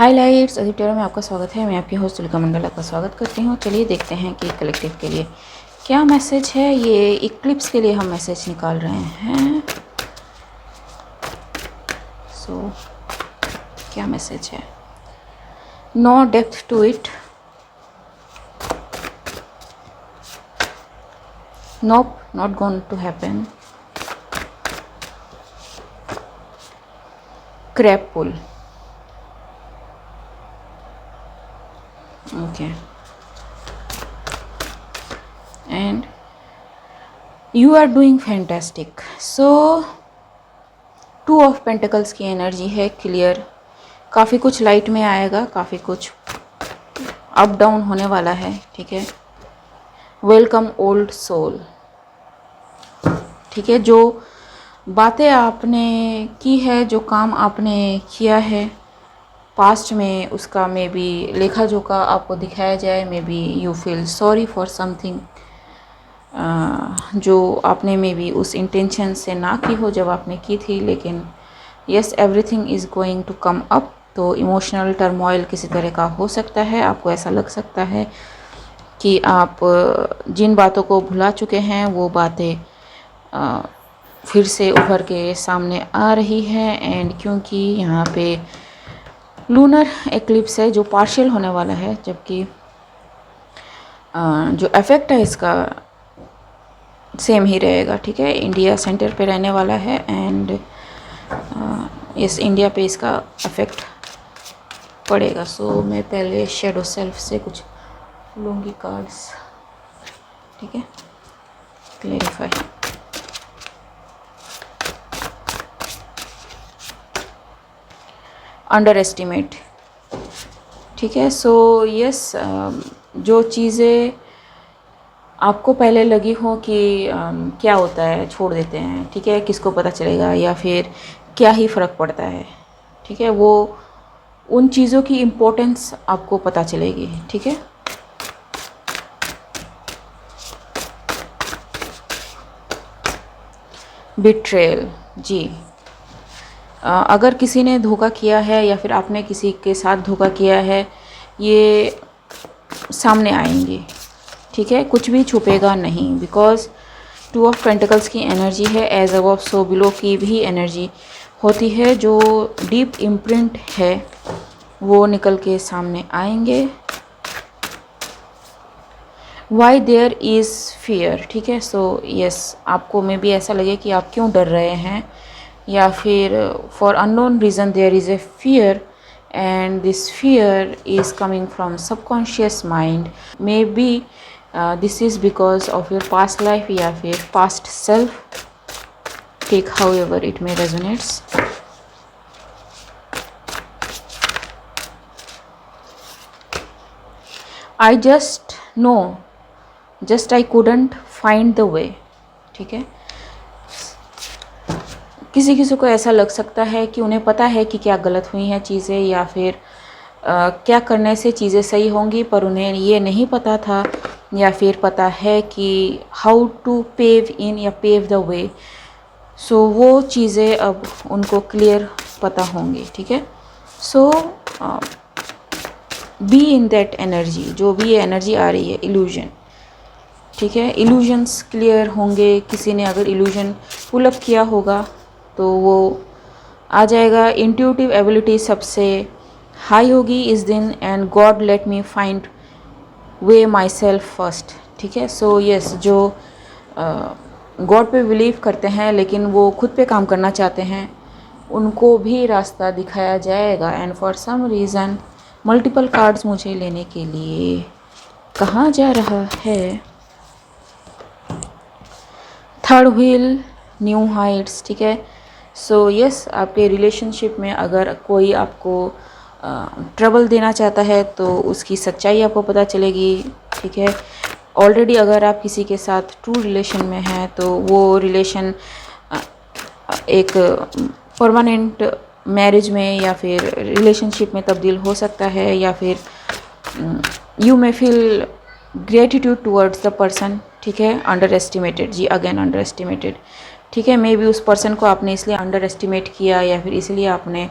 Highlights editor में आपका स्वागत है। मैं आपकी होस्ट तुलिका मंडल आपका स्वागत करती हूँ। चलिए देखते हैं कि कलेक्टिव के लिए क्या मैसेज है। ये इक्लिप्स के लिए हम मैसेज निकाल रहे हैं। क्या मैसेज है? No depth to it, nope, not going to happen, crap pull. Okay, and you are doing fantastic. So two of pentacles की एनर्जी है क्लियर। काफ़ी कुछ लाइट में आएगा, काफ़ी कुछ अप डाउन होने वाला है। ठीक है, वेलकम ओल्ड सोल। ठीक है, जो बातें आपने की है, जो काम आपने किया है पास्ट में, उसका मे बी लेखा जोखा आपको दिखाया जाए। May be you feel sorry for something जो आपने मे बी उस इंटेंशन से ना की हो जब आपने की थी, लेकिन yes, everything is going to come up. तो इमोशनल टर्मोइल किसी तरह का हो सकता है। आपको ऐसा लग सकता है कि आप जिन बातों को भुला चुके हैं वो बातें फिर से उभर के सामने आ रही है। एंड क्योंकि यहाँ पे लूनर एक्लिप्स है जो पार्शियल होने वाला है, जबकि जो इफेक्ट है इसका सेम ही रहेगा। ठीक है, इंडिया सेंटर पे रहने वाला है एंड इस इंडिया पे इसका इफेक्ट पड़ेगा। सो मैं पहले शेडो सेल्फ से कुछ लूँगी कार्ड्स। ठीक है, क्लेरिफाई। Under estimate. ठीक है, सो यस, जो चीज़ें आपको पहले लगी हो कि क्या होता है, छोड़ देते हैं। ठीक है, किसको पता चलेगा या फिर क्या ही फ़र्क पड़ता है। ठीक है, वो उन चीज़ों की इम्पोर्टेंस आपको पता चलेगी। ठीक है, बिट्रेयल जी। अगर किसी ने धोखा किया है या फिर आपने किसी के साथ धोखा किया है, ये सामने आएंगे। ठीक है, कुछ भी छुपेगा नहीं, बिकॉज टू ऑफ पेंटिकल्स की एनर्जी है। एज अबव सो बिलो की भी एनर्जी होती है। जो डीप इम्प्रिंट है वो निकल के सामने आएंगे। Why there is fear. ठीक है, सो यस, आपको में भी ऐसा लगे कि आप क्यों डर रहे हैं, या फिर for unknown reason there is a fear and this fear is coming from subconscious mind. Maybe this is because of your past life या फिर past self. Take however it may resonates. I just know, just I couldn't find the way. ठीक है, किसी किसी को ऐसा लग सकता है कि उन्हें पता है कि क्या गलत हुई हैं चीज़ें, या फिर क्या करने से चीज़ें सही होंगी, पर उन्हें ये नहीं पता था, या फिर पता है कि हाउ टू पेव इन या पेव द वे। सो वो चीज़ें अब उनको क्लियर पता होंगी। ठीक है, so be in that energy. जो भी ये एनर्जी आ रही है, इल्यूजन। ठीक है, इल्यूजन्स क्लियर होंगे। किसी ने अगर इल्यूजन पुल अप किया होगा तो वो आ जाएगा। इंट्यूटिव एबिलिटी सबसे हाई होगी इस दिन। And God let me find way my self first. ठीक है, सो यस, जो गॉड पे बिलीव करते हैं लेकिन वो खुद पे काम करना चाहते हैं, उनको भी रास्ता दिखाया जाएगा। And for some reason multiple cards मुझे लेने के लिए कहा जा रहा है। Third wheel, new heights. ठीक है, सो यस, आपके रिलेशनशिप में अगर कोई आपको ट्रबल देना चाहता है तो उसकी सच्चाई आपको पता चलेगी। ठीक है, ऑलरेडी अगर आप किसी के साथ ट्रू रिलेशन में हैं तो वो रिलेशन एक परमानेंट मैरिज में या फिर रिलेशनशिप में तब्दील हो सकता है, या फिर you may feel gratitude towards the person. ठीक है, अंडर एस्टिमेटेड जी, अगेन अंडर एस्टिमेटेड। ठीक है, मे बी उस पर्सन को आपने इसलिए अंडर एस्टिमेट किया या फिर इसलिए आपने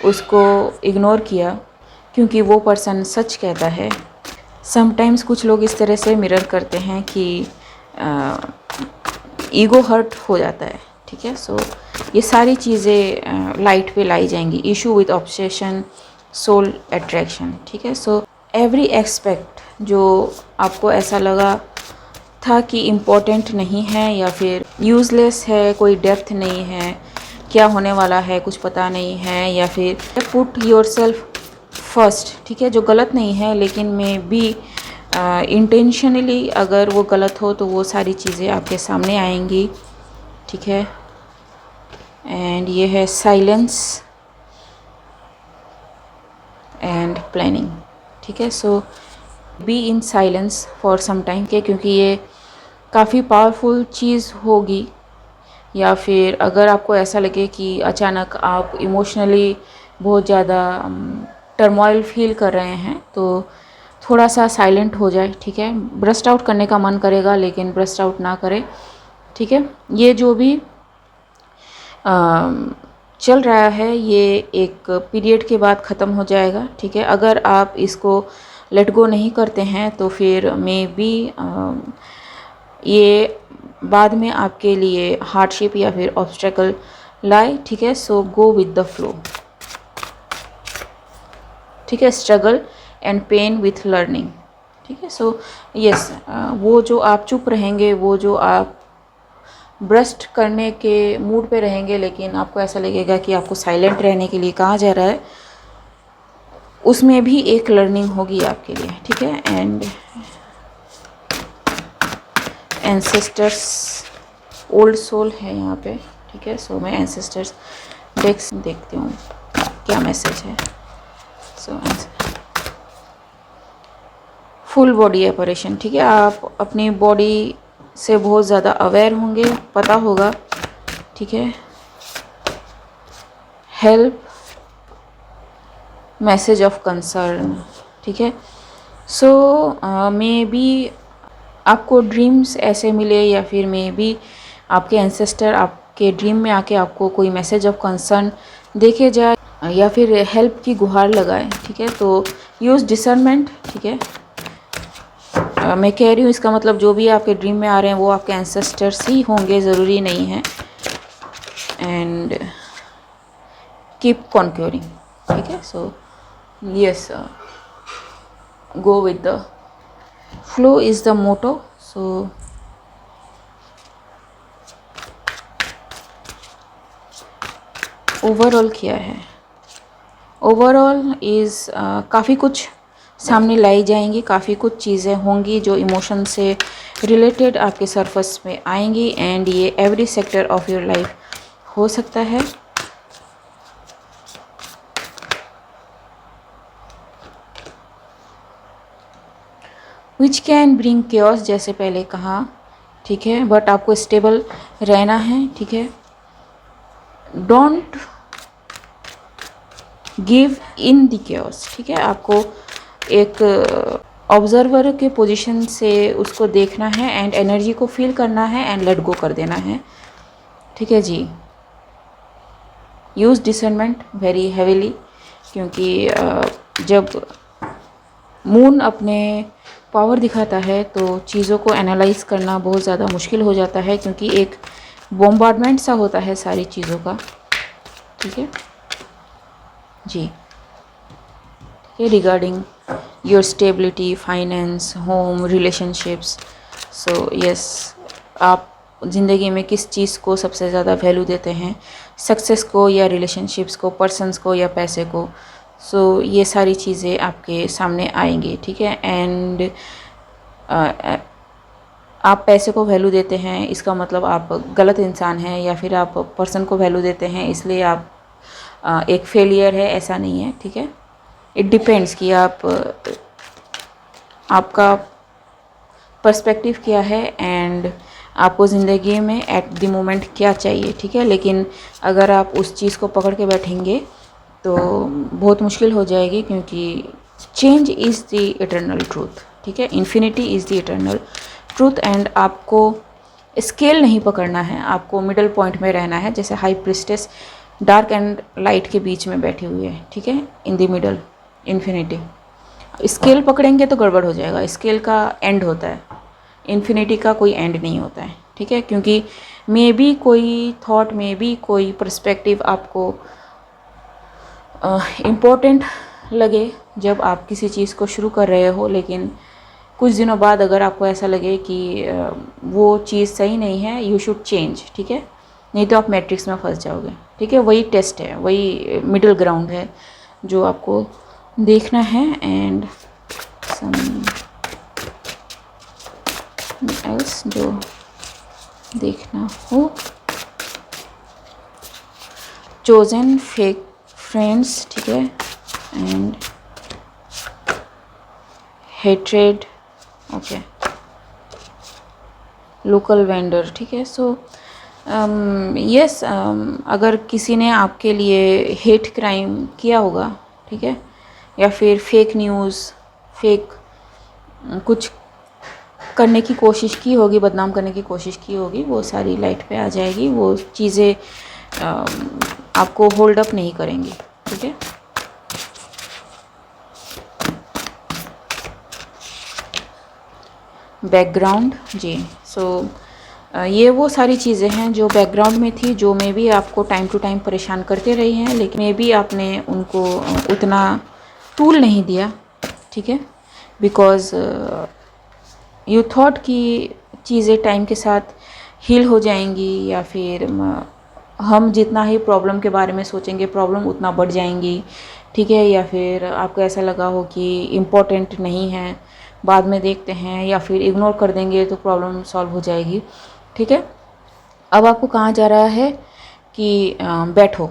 उसको इग्नोर किया क्योंकि वो पर्सन सच कहता है। समटाइम्स कुछ लोग इस तरह से मिरर करते हैं कि ईगो हर्ट हो जाता है, ठीक है। सो ये सारी चीज़ें लाइट पे लाई जाएंगी। Issue with obsession, soul attraction, ठीक है। सो एवरी एस्पेक्ट जो आपको ऐसा लगा था कि इम्पोर्टेंट नहीं है या फिर यूज़लेस है, कोई डेप्थ नहीं है, क्या होने वाला है कुछ पता नहीं है, या फिर पुट योर सेल्फ फर्स्ट, ठीक है, जो गलत नहीं है, लेकिन में भी इंटेंशनली अगर वो गलत हो तो वो सारी चीज़ें आपके सामने आएंगी, ठीक है। एंड ये है साइलेंस एंड प्लानिंग, ठीक है। So be in silence for some time के, क्योंकि ये काफ़ी पावरफुल चीज़ होगी। या फिर अगर आपको ऐसा लगे कि अचानक आप इमोशनली बहुत ज़्यादा टर्मोइल फील कर रहे हैं तो थोड़ा सा साइलेंट हो जाए, ठीक है। ब्रस्ट आउट करने का मन करेगा लेकिन ब्रस्ट आउट ना करें, ठीक है। ये जो भी चल रहा है ये एक पीरियड के बाद ख़त्म हो जाएगा, ठीक है। अगर आप इसको लेट गो नहीं करते हैं तो फिर मे बी ये बाद में आपके लिए हार्डशिप या फिर ऑब्स्टेकल लाए, ठीक है। So go with the flow, ठीक है। Struggle and pain with learning, ठीक है। सो यस, वो जो आप चुप रहेंगे, वो जो आप ब्रस्ट करने के मूड पे रहेंगे लेकिन आपको ऐसा लगेगा कि आपको साइलेंट रहने के लिए कहा जा रहा है, उसमें भी एक लर्निंग होगी आपके लिए, ठीक है। एंड एंसेस्टर्स, ओल्ड सोल है यहाँ पे, ठीक है। सो मैं एंसेस्टर्स देखती हूँ क्या मैसेज है। सो फुल बॉडी ऑपरेशन, ठीक है। आप अपनी बॉडी से बहुत ज़्यादा अवेयर होंगे, पता होगा, ठीक है। हेल्प, मैसेज ऑफ कंसर्न, ठीक है। सो मे बी आपको ड्रीम्स ऐसे मिले या फिर मे बी आपके एंसेस्टर आपके ड्रीम में आके आपको कोई मैसेज ऑफ कंसर्न देखे जाए या फिर हेल्प की गुहार लगाए, ठीक है। तो यूज़ डिसर्नमेंट, ठीक है। मैं कह रही हूँ इसका मतलब जो भी आपके ड्रीम में आ रहे हैं वो आपके एंसेस्टर्स ही होंगे, ज़रूरी नहीं है। एंड कीप कॉन्क्योरिंग, ठीक है। So yes, go with the flow is the motto. So overall क्या है, ओवरऑल इज़ काफ़ी कुछ सामने लाई जाएंगी, काफ़ी कुछ चीज़ें होंगी जो इमोशन से रिलेटेड आपके सरफेस में आएंगी। एंड ये every sector of your life हो सकता है। विच कैन ब्रिंग केओस, जैसे पहले कहा, ठीक है। बट आपको स्टेबल रहना है, ठीक है। Don't give in the chaos, ठीक है। आपको एक ऑब्जर्वर के पोजीशन से उसको देखना है एंड एनर्जी को फील करना है एंड लेट गो कर देना है, ठीक है जी। यूज़ डिसर्नमेंट वेरी हैवीली, क्योंकि जब मून अपने पावर दिखाता है तो चीज़ों को एनालाइज करना बहुत ज़्यादा मुश्किल हो जाता है, क्योंकि एक बॉम्बार्डमेंट सा होता है सारी चीज़ों का, ठीक है जी। Regarding your stability, finance, home, relationships. So yes, आप ज़िंदगी में किस चीज़ को सबसे ज़्यादा वैल्यू देते हैं, सक्सेस को या रिलेशनशिप्स को, पर्सन्स को या पैसे को। सो ये सारी चीज़ें आपके सामने आएंगी, ठीक है। एंड आप पैसे को वैल्यू देते हैं, इसका मतलब आप गलत इंसान हैं, या फिर आप पर्सन को वैल्यू देते हैं इसलिए आप एक फेलियर है, ऐसा नहीं है, ठीक है। इट डिपेंड्स कि आपका पर्सपेक्टिव क्या है एंड आपको ज़िंदगी में एट द मोमेंट क्या चाहिए, ठीक है। लेकिन अगर आप उस चीज़ को पकड़ के बैठेंगे तो बहुत मुश्किल हो जाएगी, क्योंकि change is the eternal truth, ठीक है। Infinity is the eternal truth. And आपको स्केल नहीं पकड़ना है, आपको मिडल पॉइंट में रहना है, जैसे high priestess dark and light के बीच में बैठी हुई है, ठीक है, in the middle, infinity. Scale पकड़ेंगे तो गड़बड़ हो जाएगा, स्केल का एंड होता है, इन्फिनिटी का कोई एंड नहीं होता है, ठीक है। क्योंकि मे बी कोई थॉट, मे बी कोई पर्सपेक्टिव आपको इम्पोर्टेंट लगे जब आप किसी चीज़ को शुरू कर रहे हो, लेकिन कुछ दिनों बाद अगर आपको ऐसा लगे कि वो चीज़ सही नहीं है, यू शुड चेंज, ठीक है। नहीं तो आप मैट्रिक्स में फंस जाओगे, ठीक है। वही टेस्ट है, वही मिडिल ग्राउंड है जो आपको देखना है। एंड सम एल्स जो देखना हो, चोजन फेक फ्रेंड्स, ठीक है, and hatred, okay, local vendor, ठीक है। सो यस, अगर किसी ने आपके लिए हेट क्राइम किया होगा, ठीक है, या फिर फेक न्यूज़, फेक कुछ करने की कोशिश की होगी, बदनाम करने की कोशिश की होगी, वो सारी लाइट पे आ जाएगी। वो चीज़ें आपको होल्ड अप नहीं करेंगी, ठीक है। बैकग्राउंड जी, सो ये वो सारी चीज़ें हैं जो बैकग्राउंड में थी, जो मे बी आपको टाइम टू टाइम परेशान करते रही हैं, लेकिन मे बी आपने उनको उतना टूल नहीं दिया, ठीक है। बिकॉज यू थॉट कि चीज़ें टाइम के साथ हील हो जाएंगी, या फिर हम जितना ही प्रॉब्लम के बारे में सोचेंगे प्रॉब्लम उतना बढ़ जाएंगी, ठीक है। या फिर आपको ऐसा लगा हो कि इम्पोर्टेंट नहीं है, बाद में देखते हैं, या फिर इग्नोर कर देंगे तो प्रॉब्लम सॉल्व हो जाएगी, ठीक है। अब आपको कहाँ जा रहा है कि बैठो,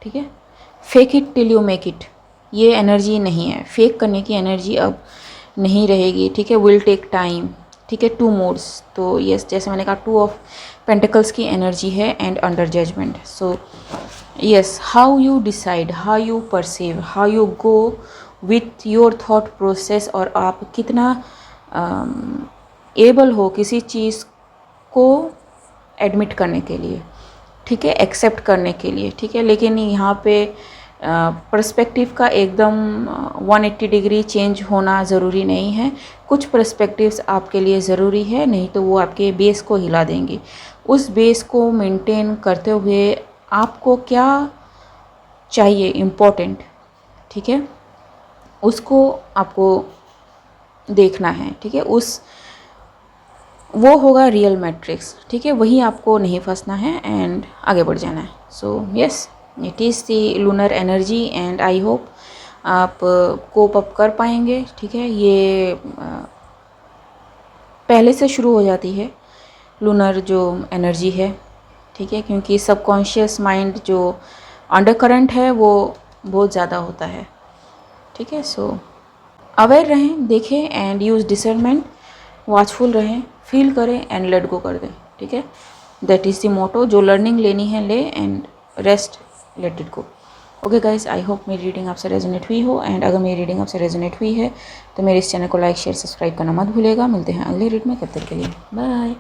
ठीक है। Fake it till you make it, ये एनर्जी नहीं है, फेक करने की एनर्जी अब नहीं रहेगी, ठीक है। विल टेक टाइम, ठीक है। 2 मोड्स, तो यस, जैसे मैंने कहा 2 ऑफ पेंटिकल्स की एनर्जी है, and under judgement. So yes, how you decide, how you perceive, how you go with your thought process, और आप कितना एबल हो किसी चीज़ को एडमिट करने के लिए, ठीक है, एक्सेप्ट करने के लिए, ठीक है। लेकिन यहाँ पे पर्सपेक्टिव का एकदम 180 डिग्री चेंज होना ज़रूरी नहीं है। कुछ पर्सपेक्टिव्स आपके लिए ज़रूरी है, नहीं तो वो आपके बेस को हिला देंगे। उस बेस को मेंटेन करते हुए आपको क्या चाहिए इम्पोर्टेंट, ठीक है, उसको आपको देखना है, ठीक है। वो होगा रियल मैट्रिक्स, ठीक है। वही आपको नहीं फंसना है एंड आगे बढ़ जाना है। So yes, it is the lunar energy, and I hope आप कोप अप कर पाएंगे, ठीक है। ये पहले से शुरू हो जाती है लूनर जो एनर्जी है, ठीक है, क्योंकि सबकॉन्शियस माइंड जो अंडर करंट है वो बहुत ज़्यादा होता है, ठीक है। सो अवेयर रहें, देखें एंड यूज़ डिसर्नमेंट, वॉचफुल रहें, फील करें एंड लेट गो कर दें, ठीक है। दैट इज़ द मोटो, जो लर्निंग लेनी है ले, and rest let it go. Okay guys, I hope मेरी रीडिंग आपसे रेजोनेट हुई हो, एंड अगर मेरी रीडिंग आपसे रेजोनेट हुई है तो मेरे इस चैनल को लाइक शेयर सब्सक्राइब करना मत भूलिएगा। मिलते हैं अगली रीड में, तब तक के लिए बाय।